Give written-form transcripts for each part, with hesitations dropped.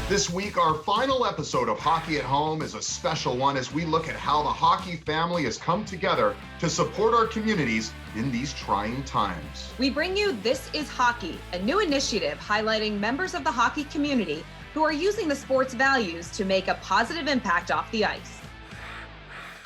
This week, our final episode of Hockey at Home is a special one as we look at how the hockey family has come together to support our communities in these trying times. We bring you This is Hockey, a new initiative highlighting members of the hockey community who are using the sport's values to make a positive impact off the ice.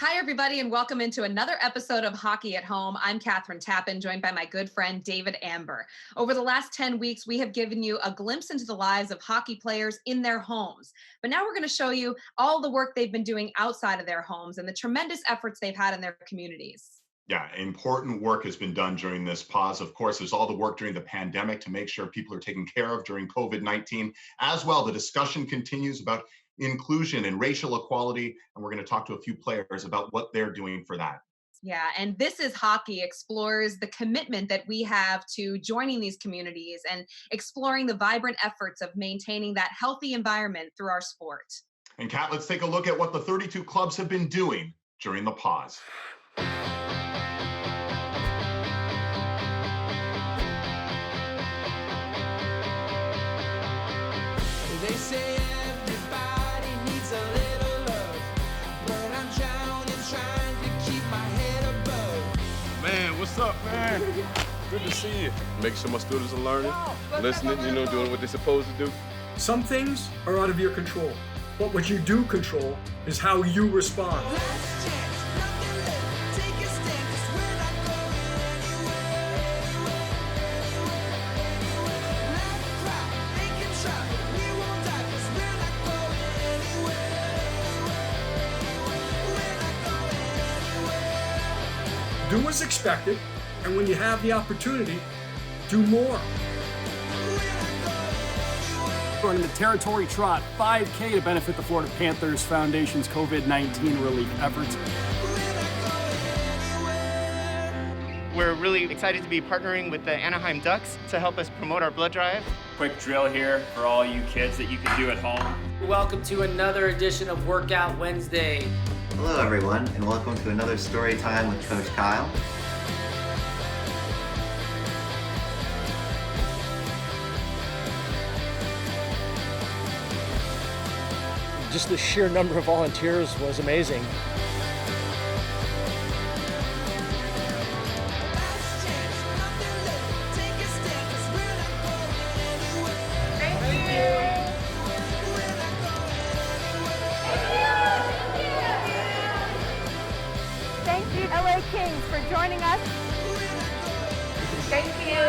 Hi, everybody, and welcome into another episode of Hockey at Home. I'm Catherine Tappan, joined by my good friend, David Amber. Over the last 10 weeks, we have given you a glimpse into the lives of hockey players in their homes. But now we're going to show you all the work they've been doing outside of their homes and the tremendous efforts they've had in their communities. Yeah, important work has been done during this pause. Of course, there's all the work during the pandemic to make sure people are taken care of during COVID-19. As well, the discussion continues about inclusion and racial equality, and we're going to talk to a few players about what they're doing for that. Yeah, and This is Hockey explores the commitment that we have to joining these communities and exploring the vibrant efforts of maintaining that healthy environment through our sport. And Kat, let's take a look at what the 32 clubs have been doing during the pause. They say everybody needs a little love, but I'm drowning trying to keep my head above. Man, what's up, man? Good to see you. Make sure my students are learning, listening, doing what they're supposed to do. Some things are out of your control, but what you do control is how you respond. Last chance, nothing left. Take a stand, 'cause we're not going anywhere. Let it cry, they can try, but we won't die, 'cause we're not going anywhere. We're not going anywhere. Do as expected, and when you have the opportunity, do more. Running the Territory Trot 5K to benefit the Florida Panthers Foundation's COVID-19 relief efforts. We're really excited to be partnering with the Anaheim Ducks to help us promote our blood drive. Quick drill here for all you kids that you can do at home. Welcome to another edition of Workout Wednesday. Hello everyone, and welcome to another story time with Coach Kyle. Just the sheer number of volunteers was amazing. Last chance, nothing left. Take a stand, 'cause we're not going anywhere. Thank you. We're not going anywhere. Thank you, LA Kings, for joining us. Thank you.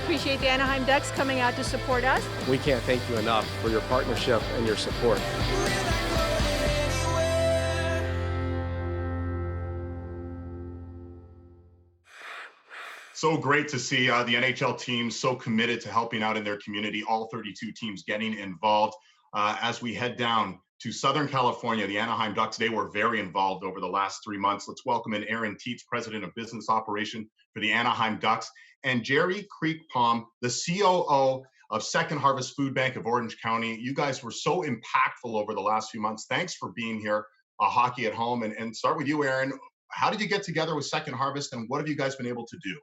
Appreciate the Anaheim Ducks coming out to support us. We can't thank you enough for your partnership and your support. So great to see the NHL teams so committed to helping out in their community, all 32 teams getting involved. As we head down to Southern California, the Anaheim Ducks, they were very involved over the last 3 months. Let's welcome in Aaron Tietz, President of Business Operation for the Anaheim Ducks, and Jerry Creekpalm, the COO of Second Harvest Food Bank of Orange County. You guys were so impactful over the last few months. Thanks for being here, Hockey at Home. And start with you, Aaron. How did you get together with Second Harvest, and what have you guys been able to do?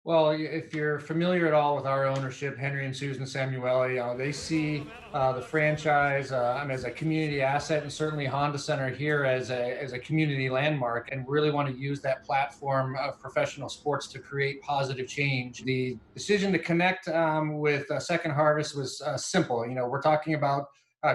Well, if you're familiar at all with our ownership, Henry and Susan Samueli, they see the franchise as a community asset, and certainly Honda Center here as a community landmark, and really want to use that platform of professional sports to create positive change. The decision to connect with Second Harvest was simple. We're talking about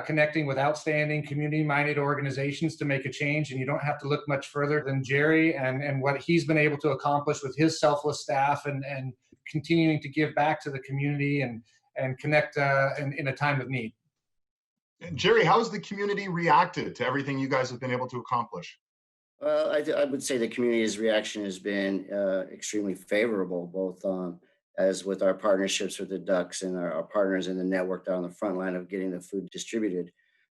connecting with outstanding community-minded organizations to make a change, and you don't have to look much further than Jerry and what he's been able to accomplish with his selfless staff and continuing to give back to the community and connect in a time of need. Jerry, how has the community reacted to everything you guys have been able to accomplish? Well, I would say the community's reaction has been extremely favorable, both as with our partnerships with the Ducks and our partners in the network down the front line of getting the food distributed.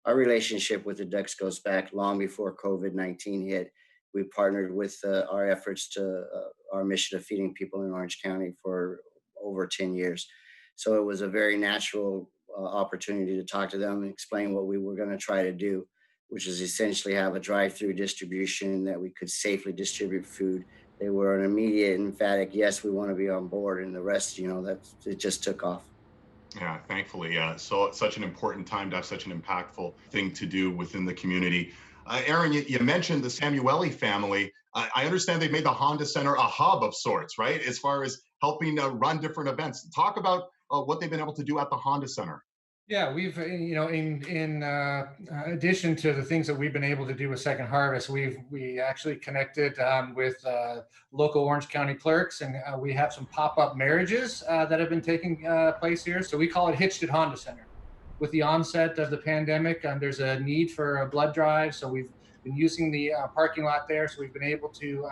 Our relationship with the Ducks goes back long before COVID-19 hit. We partnered with our efforts to our mission of feeding people in Orange County for over 10 years. So it was a very natural opportunity to talk to them and explain what we were going to try to do, which is essentially have a drive-through distribution that we could safely distribute food. They were an immediate, emphatic, yes, we want to be on board, and the rest, it just took off. Yeah, thankfully. So it's such an important time to have such an impactful thing to do within the community. Aaron, you mentioned the Samueli family. I understand they've made the Honda Center a hub of sorts, right? As far as helping run different events. Talk about what they've been able to do at the Honda Center. Yeah, we've, in addition to the things that we've been able to do with Second Harvest, we actually connected with local Orange County clerks, and we have some pop-up marriages that have been taking place here. So we call it Hitched at Honda Center. With the onset of the pandemic, there's a need for a blood drive, so we've been using the parking lot there. So we've been able to,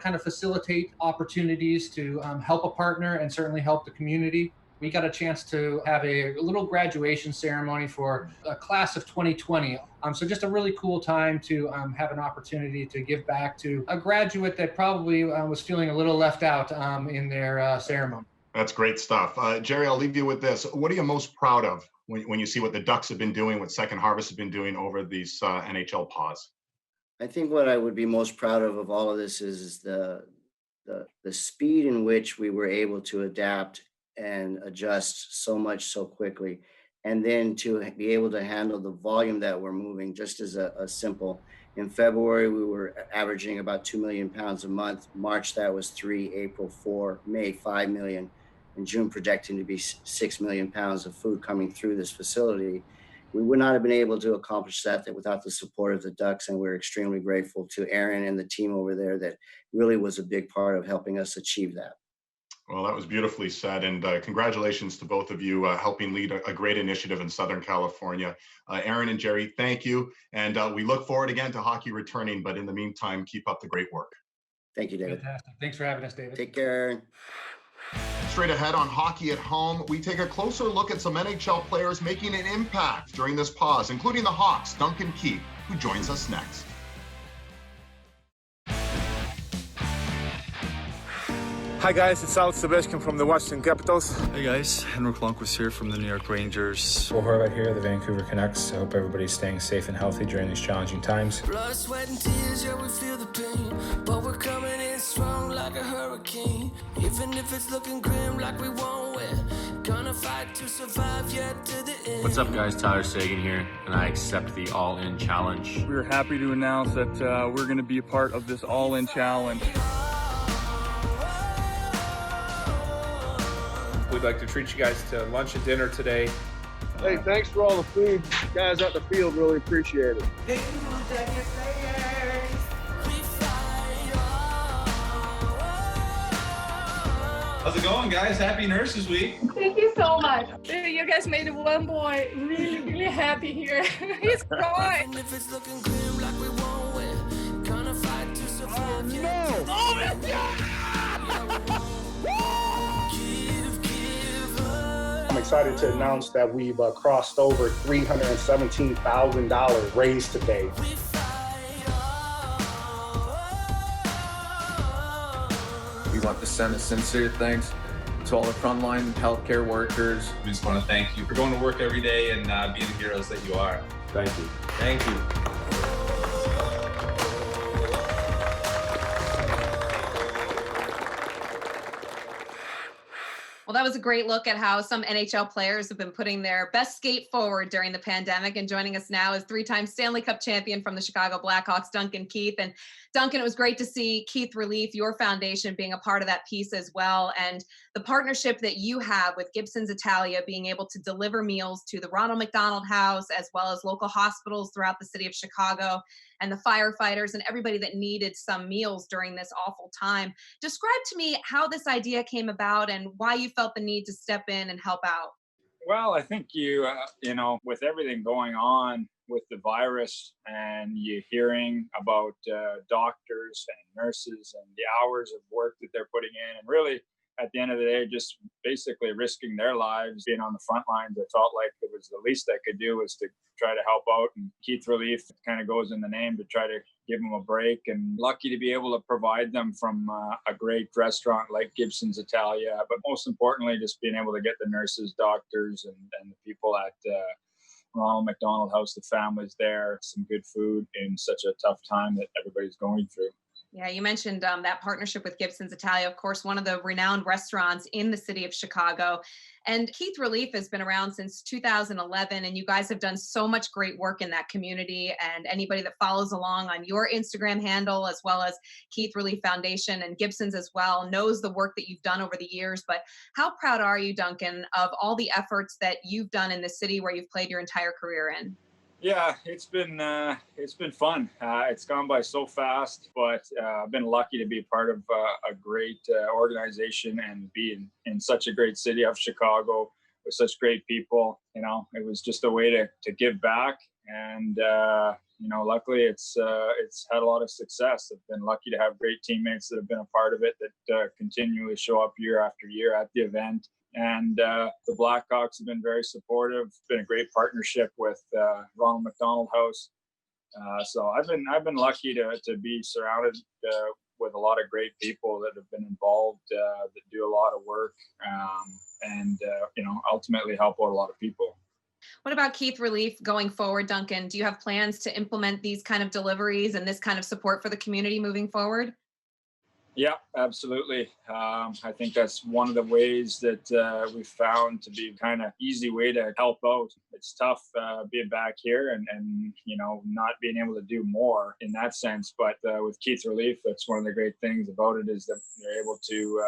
kind of facilitate opportunities to help a partner and certainly help the community. We got a chance to have a little graduation ceremony for a class of 2020. So just a really cool time to have an opportunity to give back to a graduate that probably was feeling a little left out in their ceremony. That's great stuff. Jerry, I'll leave you with this. What are you most proud of when you see what the Ducks have been doing, what Second Harvest has been doing over these NHL pause? I think what I would be most proud of all of this is the speed in which we were able to adapt and adjust so much so quickly, and then to be able to handle the volume that we're moving. Just as a simple, in February we were averaging about 2 million pounds a month. March that was 3, April 4, May 5 million, and June projecting to be 6 million pounds of food coming through this facility. We would not have been able to accomplish that without the support of the Ducks, and we're extremely grateful to Aaron and the team over there that really was a big part of helping us achieve that. Well, that was beautifully said, and congratulations to both of you helping lead a great initiative in Southern California. Aaron and Jerry, thank you, and we look forward again to hockey returning, but in the meantime, keep up the great work. Thank you, David. Fantastic. Thanks for having us, David. Take care, Aaron. Straight ahead on Hockey at Home, we take a closer look at some NHL players making an impact during this pause, including the Hawks' Duncan Keith, who joins us next. Hi guys, it's Alex Sebastian from the Washington Capitals. Hey guys, Henrik Lundqvist here from the New York Rangers. Will Horvath here, the Vancouver Canucks. I hope everybody's staying safe and healthy during these challenging times. Blood, sweat, and tears, yeah, we feel the pain, but we're coming in strong like a hurricane. Even if it's looking grim like we won't win, gonna fight to survive yet to the end. What's up guys, Tyler Sagan here, and I accept the All-In Challenge. We're happy to announce that we're going to be a part of this All-In Challenge. We'd like to treat you guys to lunch and dinner today. Hey, thanks for all the food, guys out in the field. Really appreciate it. How's it going, guys? Happy Nurses Week. Thank you so much. You guys made one boy really, really happy here. He's crying. Oh, no! Oh, my God! I'm excited to announce that we've crossed over $317,000 raised today. We want to send a sincere thanks to all the frontline healthcare workers. We just want to thank you for going to work every day and being the heroes that you are. Thank you. Thank you. Well, that was a great look at how some NHL players have been putting their best skate forward during the pandemic. And joining us now is three-time Stanley Cup champion from the Chicago Blackhawks, Duncan Keith. And Duncan, it was great to see Keith Relief, your foundation, being a part of that piece as well. And the partnership that you have with Gibson's Italia, being able to deliver meals to the Ronald McDonald House, as well as local hospitals throughout the city of Chicago, and the firefighters and everybody that needed some meals during this awful time. Describe to me how this idea came about and why you felt the need to step in and help out. Well, I think you with everything going on with the virus and you hearing about doctors and nurses and the hours of work that they're putting in, and really at the end of the day, just basically risking their lives, being on the front lines, I felt like it was the least I could do was to try to help out. And Keith Relief kind of goes in the name to try to give them a break, and lucky to be able to provide them from a great restaurant like Gibson's Italia. But most importantly, just being able to get the nurses, doctors, and the people at Ronald McDonald House, the families there, some good food in such a tough time that everybody's going through. Yeah, you mentioned that partnership with Gibson's Italia, of course, one of the renowned restaurants in the city of Chicago. And Keith Relief has been around since 2011, and you guys have done so much great work in that community. And anybody that follows along on your Instagram handle, as well as Keith Relief Foundation and Gibson's as well, knows the work that you've done over the years. But how proud are you, Duncan, of all the efforts that you've done in the city where you've played your entire career in? Yeah, it's been fun. It's gone by so fast, but I've been lucky to be part of a great organization and be in such a great city of Chicago with such great people. You know, it was just a way to give back, and you know, luckily it's had a lot of success. I've been lucky to have great teammates that have been a part of it that continually show up year after year at the event. And the Blackhawks have been very supportive. It's been a great partnership with Ronald McDonald House. So I've been lucky to be surrounded with a lot of great people that have been involved, that do a lot of work, and you know, ultimately help out a lot of people. What about Keith Relief going forward, Duncan? Do you have plans to implement these kind of deliveries and this kind of support for the community moving forward? Yeah, absolutely. I think that's one of the ways that we've found to be kind of easy way to help out. It's tough being back here and you know, not being able to do more in that sense. But with Keith Relief, that's one of the great things about it is that they're able to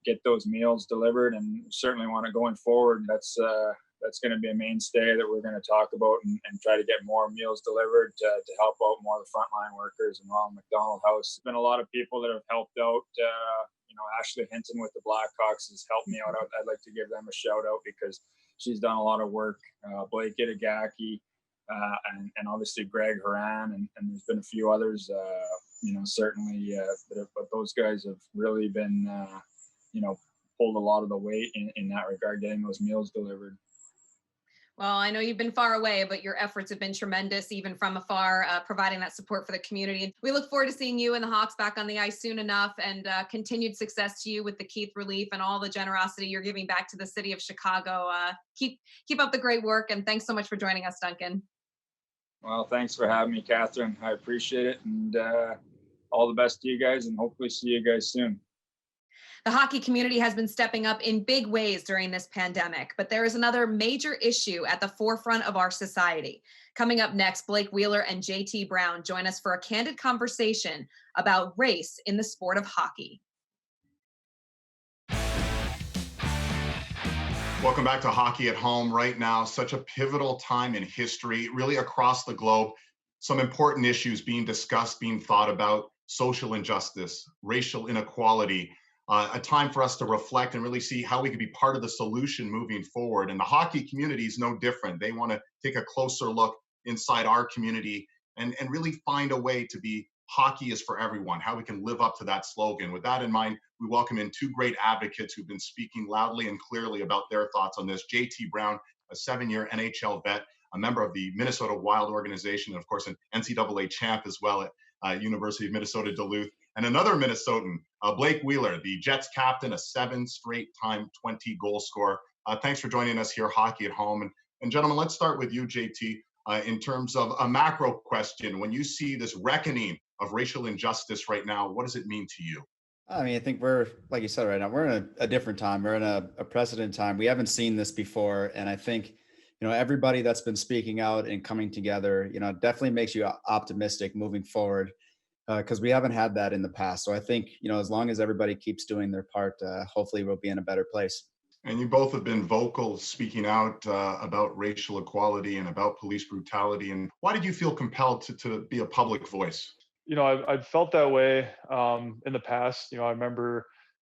get those meals delivered, and certainly want to going forward. That's going to be a mainstay that we're going to talk about and try to get more meals delivered to help out more of the frontline workers in Ronald McDonald House. There's been a lot of people that have helped out. You know, Ashley Hinton with the Blackhawks has helped me out. I'd like to give them a shout out because she's done a lot of work. Blake Itagaki, and obviously Greg Haran, and there's been a few others, you know, certainly, but those guys have really been, you know, pulled a lot of the weight in that regard, getting those meals delivered. Well, I know you've been far away, but your efforts have been tremendous, even from afar, providing that support for the community. We look forward to seeing you and the Hawks back on the ice soon enough, and continued success to you with the Keith Relief and all the generosity you're giving back to the city of Chicago. Keep up the great work, and thanks so much for joining us, Duncan. Well, thanks for having me, Catherine. I appreciate it, and all the best to you guys, and hopefully see you guys soon. The hockey community has been stepping up in big ways during this pandemic, but there is another major issue at the forefront of our society. Coming up next, Blake Wheeler and JT Brown join us for a candid conversation about race in the sport of hockey. Welcome back to Hockey at Home. Right now, such a pivotal time in history, really across the globe. Some important issues being discussed, being thought about: social injustice, racial inequality. A time for us to reflect and really see how we could be part of the solution moving forward. And the hockey community is no different. They want to take a closer look inside our community and really find a way to be hockey is for everyone, how we can live up to that slogan. With that in mind, we welcome in two great advocates who've been speaking loudly and clearly about their thoughts on this. JT Brown, a 7-year NHL vet, a member of the Minnesota Wild organization, and of course an NCAA champ as well at University of Minnesota Duluth. And another Minnesotan, Blake Wheeler, the Jets captain, a 7 straight time 20 goal scorer. Thanks for joining us here, Hockey at Home. And gentlemen, let's start with you, JT, in terms of a macro question. When you see this reckoning of racial injustice right now, what does it mean to you? I mean, I think we're, like you said, right now, we're in a different time. We're in a precedent time. We haven't seen this before. And I think, you know, everybody that's been speaking out and coming together, you know, definitely makes you optimistic moving forward. Because we haven't had that in the past. So I think, you know, as long as everybody keeps doing their part, hopefully we'll be in a better place. And you both have been vocal, speaking out about racial equality and about police brutality. And why did you feel compelled to be a public voice? You know, I've felt that way in the past. You know, I remember,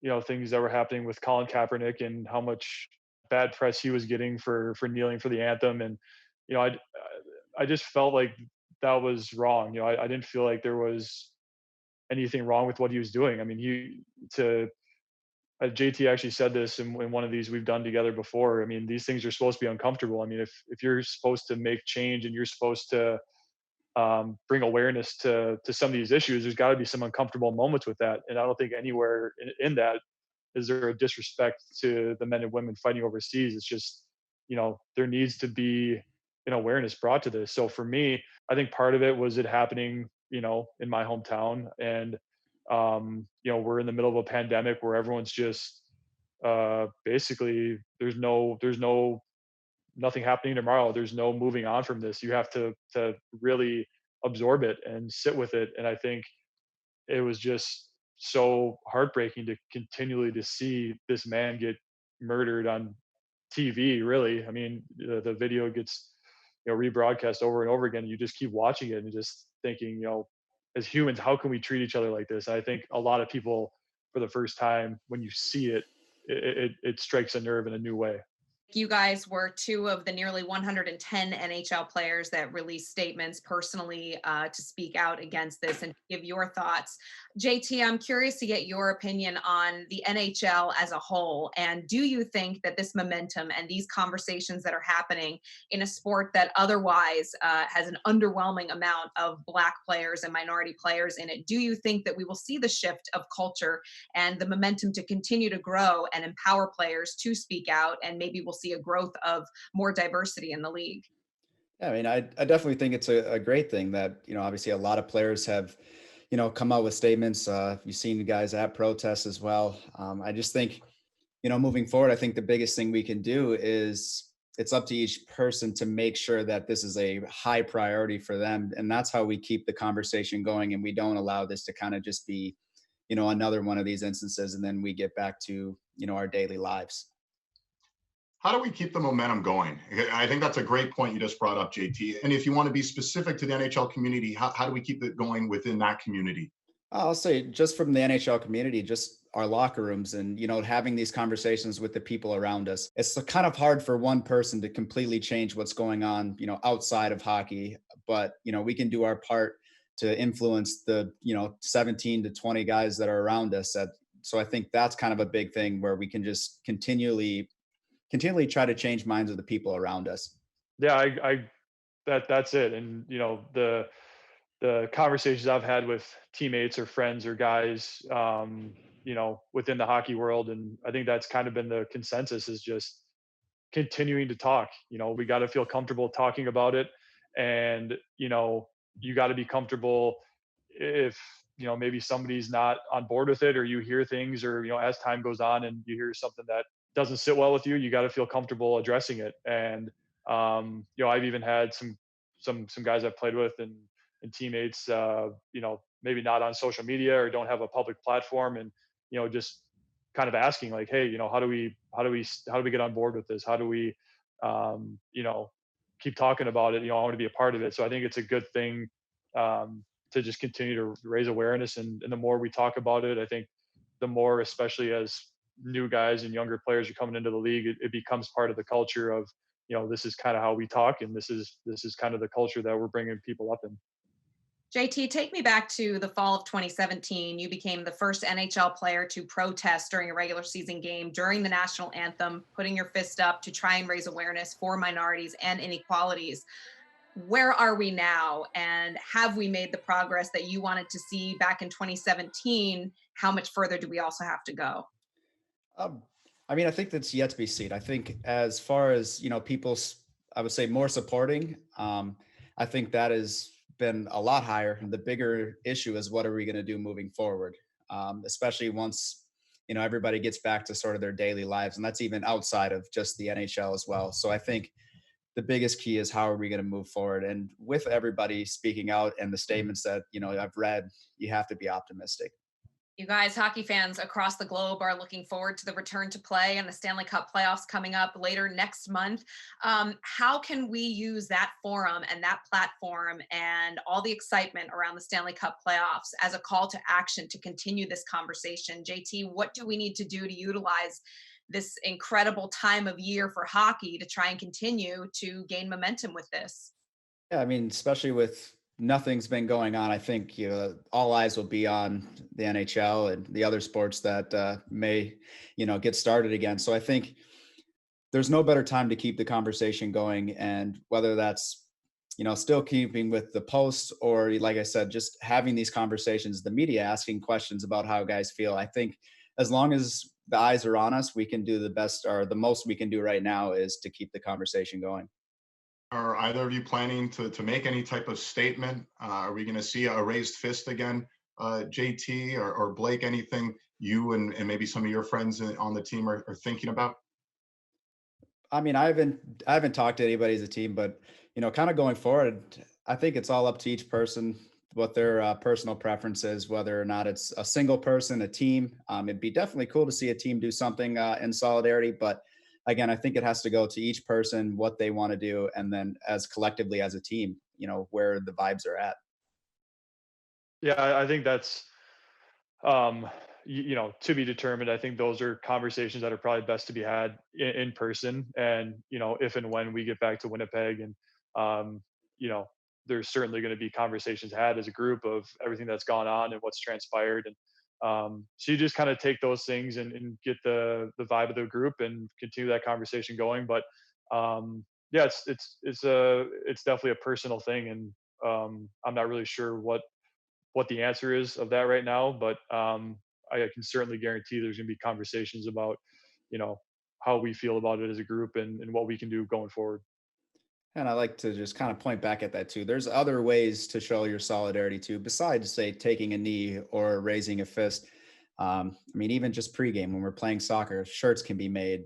you know, things that were happening with Colin Kaepernick and how much bad press he was getting for kneeling for the anthem. And, you know, I just felt like that was wrong. You know, I didn't feel like there was anything wrong with what he was doing. I mean, JT actually said this in one of these we've done together before. I mean, these things are supposed to be uncomfortable. I mean, if you're supposed to make change and you're supposed to bring awareness to some of these issues, there's got to be some uncomfortable moments with that. And I don't think anywhere in that is there a disrespect to the men and women fighting overseas. It's just, you know, there needs to be an awareness brought to this. So for me, I think part of it was it happening, you know, in my hometown. And We're in the middle of a pandemic where everyone's just basically there's nothing happening tomorrow. There's no moving on from this. You have to really absorb it and sit with it. And I think it was just so heartbreaking to continually to see this man get murdered on TV. Really, I mean, the video gets rebroadcast over and over again. You just keep watching it and just thinking, as humans, how can we treat each other like this? And I think a lot of people, for the first time, when you see it, it strikes a nerve in a new way. You guys were two of the nearly 110 NHL players that released statements personally to speak out against this and give your thoughts. JT, I'm curious to get your opinion on the NHL as a whole. And do you think that this momentum and these conversations that are happening in a sport that otherwise has an underwhelming amount of Black players and minority players in it, do you think that we will see the shift of culture and the momentum to continue to grow and empower players to speak out, and maybe we'll see a growth of more diversity in the league? Yeah, I mean, I definitely think it's a great thing that, obviously a lot of players have, come out with statements. You've seen guys at protests as well. I just think, moving forward, I think the biggest thing we can do is it's up to each person to make sure that this is a high priority for them. And that's how we keep the conversation going. And we don't allow this to kind of just be, another one of these instances. And then we get back to, our daily lives. How do we keep the momentum going? I think that's a great point you just brought up, JT. And if you want to be specific to the NHL community, how do we keep it going within that community? I'll say just from the NHL community, just our locker rooms and, having these conversations with the people around us. It's kind of hard for one person to completely change what's going on, outside of hockey, but, we can do our part to influence the, 17 to 20 guys that are around us. So I think that's kind of a big thing where we can just continually try to change minds of the people around us. Yeah, that's it. And the conversations I've had with teammates or friends or guys, within the hockey world, and I think that's kind of been the consensus, is just continuing to talk. We got to feel comfortable talking about it, and you got to be comfortable if maybe somebody's not on board with it, or you hear things, or as time goes on and you hear something that doesn't sit well with you, you got to feel comfortable addressing it. And I've even had some guys I've played with and teammates, maybe not on social media or don't have a public platform, and just kind of asking like, hey, how do we get on board with this? How do we keep talking about it? I want to be a part of it. So I think it's a good thing to just continue to raise awareness, and the more we talk about it, I think the more, especially as new guys and younger players are coming into the league, it becomes part of the culture of, this is kind of how we talk, and this is kind of the culture that we're bringing people up in. JT, take me back to the fall of 2017. You became the first NHL player to protest during a regular season game during the national anthem, putting your fist up to try and raise awareness for minorities and inequalities. Where are we now? And have we made the progress that you wanted to see back in 2017? How much further do we also have to go? I mean, I think that's yet to be seen. I think as far as, people, I would say more supporting, I think that has been a lot higher. The bigger issue is what are we going to do moving forward, especially once, everybody gets back to sort of their daily lives. And that's even outside of just the NHL as well. So I think the biggest key is how are we going to move forward? And with everybody speaking out and the statements that, I've read, you have to be optimistic. You guys, hockey fans across the globe, are looking forward to the return to play and the Stanley Cup playoffs coming up later next month. How can we use that forum and that platform and all the excitement around the Stanley Cup playoffs as a call to action to continue this conversation? JT, what do we need to do to utilize this incredible time of year for hockey to try and continue to gain momentum with this? Yeah, I mean, especially with nothing's been going on, I think all eyes will be on the NHL and the other sports that may get started again. So I think there's no better time to keep the conversation going, and whether that's still keeping with the posts, or like I said, just having these conversations, the media asking questions about how guys feel. I think as long as the eyes are on us, we can do the best, or the most we can do right now is to keep the conversation going. Are either of you planning to make any type of statement? Are we going to see a raised fist again JT or Blake, anything you and maybe some of your friends on the team are thinking about? I mean, I haven't talked to anybody as a team, but kind of going forward, I think it's all up to each person what their personal preference is, whether or not it's a single person, a team. It'd be definitely cool to see a team do something in solidarity, but again, I think it has to go to each person what they want to do, and then as collectively as a team, where the vibes are at. Yeah, I think that's to be determined. I think those are conversations that are probably best to be had in person. And, if and when we get back to Winnipeg, and, there's certainly going to be conversations had as a group of everything that's gone on and what's transpired. And so you just kind of take those things and get the vibe of the group and continue that conversation going. But yeah, it's definitely a personal thing. And I'm not really sure what the answer is of that right now, but I can certainly guarantee there's going to be conversations about, how we feel about it as a group, and what we can do going forward. And I like to just kind of point back at that too. There's other ways to show your solidarity too, besides say taking a knee or raising a fist. I mean, even just pregame when we're playing soccer, shirts can be made,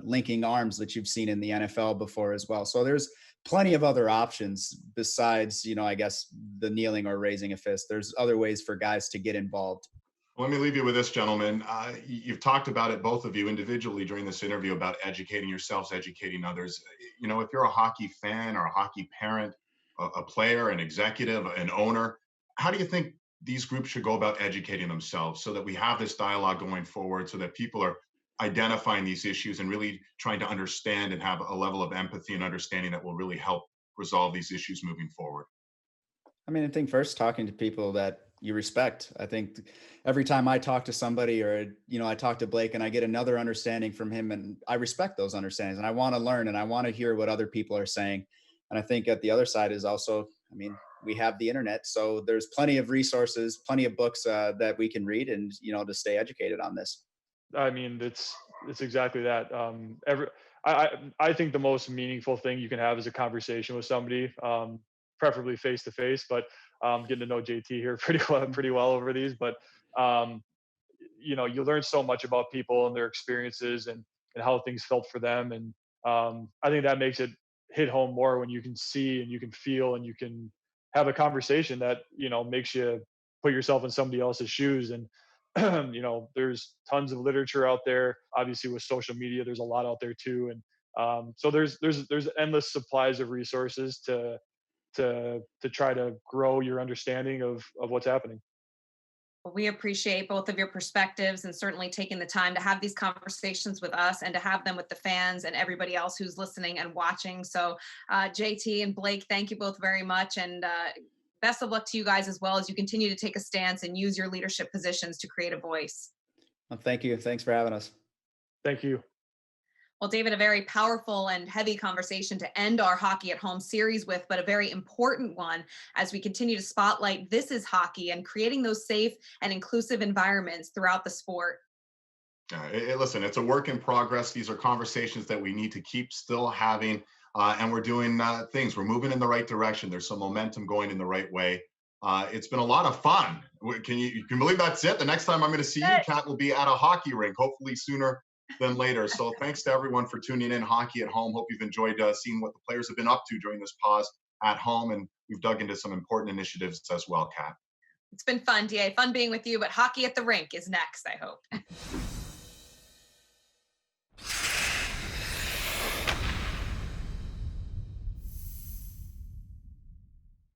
linking arms that you've seen in the NFL before as well. So there's plenty of other options besides, I guess the kneeling or raising a fist. There's other ways for guys to get involved. Let me leave you with this, gentlemen. You've talked about it, both of you individually during this interview, about educating yourselves, educating others. If you're a hockey fan or a hockey parent, a player, an executive, an owner, how do you think these groups should go about educating themselves so that we have this dialogue going forward, so that people are identifying these issues and really trying to understand and have a level of empathy and understanding that will really help resolve these issues moving forward? I mean, I think first talking to people that you respect. I think every time I talk to somebody, or, I talk to Blake and I get another understanding from him, and I respect those understandings, and I want to learn, and I want to hear what other people are saying. And I think at the other side is also, I mean, we have the internet, so there's plenty of resources, plenty of books that we can read, and, to stay educated on this. I mean, it's exactly that. I think the most meaningful thing you can have is a conversation with somebody, preferably face to face. But getting to know JT here pretty well over these. But you learn so much about people and their experiences, and how things felt for them. And I think that makes it hit home more when you can see and you can feel and you can have a conversation that makes you put yourself in somebody else's shoes. And there's tons of literature out there. Obviously, with social media, there's a lot out there too. And so there's endless supplies of resources to try to grow your understanding of what's happening. We appreciate both of your perspectives, and certainly taking the time to have these conversations with us and to have them with the fans and everybody else who's listening and watching. So JT and Blake, thank you both very much. And best of luck to you guys as well as you continue to take a stance and use your leadership positions to create a voice. Well, thank you. Thanks for having us. Thank you. Well, David, a very powerful and heavy conversation to end our Hockey at Home series with, but a very important one as we continue to spotlight This Is Hockey and creating those safe and inclusive environments throughout the sport. Listen, it's a work in progress. These are conversations that we need to keep still having, and we're doing things. We're moving in the right direction. There's some momentum going in the right way. It's been a lot of fun. You can believe that's it? The next time I'm going to see you, Kat, will be at a hockey rink, hopefully sooner than later. So thanks to everyone for tuning in. Hockey at Home. Hope you've enjoyed seeing what the players have been up to during this pause at home, and we've dug into some important initiatives as well, Kat. It's been fun, DA. Fun being with you, but hockey at the rink is next, I hope.